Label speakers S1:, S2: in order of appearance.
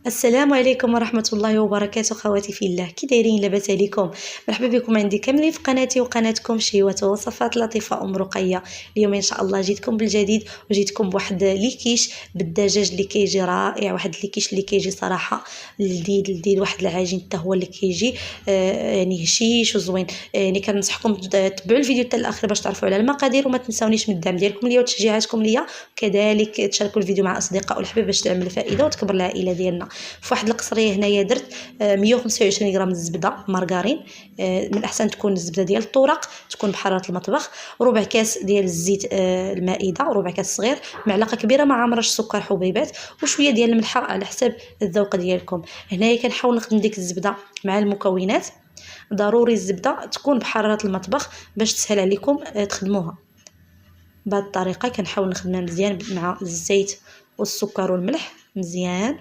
S1: السلام عليكم ورحمة الله وبركاته. خواتي في الله، كي دايرين؟ لاباس عليكم؟ مرحبا بكم عندي كاملين في قناتي وقناتكم شهوة وصفات لطيفة ام رقية. اليوم ان شاء الله جيتكم بالجديد، وجيتكم بواحد ليكيش بالدجاج اللي كيجي رائع، واحد ليكيش اللي كيجي صراحة لذيذ، واحد العجين حتى هو اللي كيجي يعني هشيش وزوين. يعني كنصحكم تتبعوا الفيديو حتى الاخر باش تعرفوا على المقادير، وما تنساونيش من الدعم ديالكم ليا وتشجيعاتكم ليا، كذلك تشاركوا الفيديو مع اصدقاء والحباب باش تعمل فائده وتكبر العائله ديالنا. في واحد القصريه هنايا درت 125 غرام الزبده مارغرين، من الاحسن تكون الزبده ديال الطورق، تكون بحراره المطبخ، ربع كاس ديال الزيت المائده، ربع كاس صغير، معلقه كبيره مع مرش سكر حبيبات، وشويه ديال الملح على حسب الذوق ديالكم. هنايا كنحاول نخدم ديك الزبده مع المكونات، ضروري الزبده تكون بحراره المطبخ باش تسهل عليكم تخدموها. بهذه الطريقه كنحاول نخدمها مزيان مع الزيت والسكر والملح مزيان.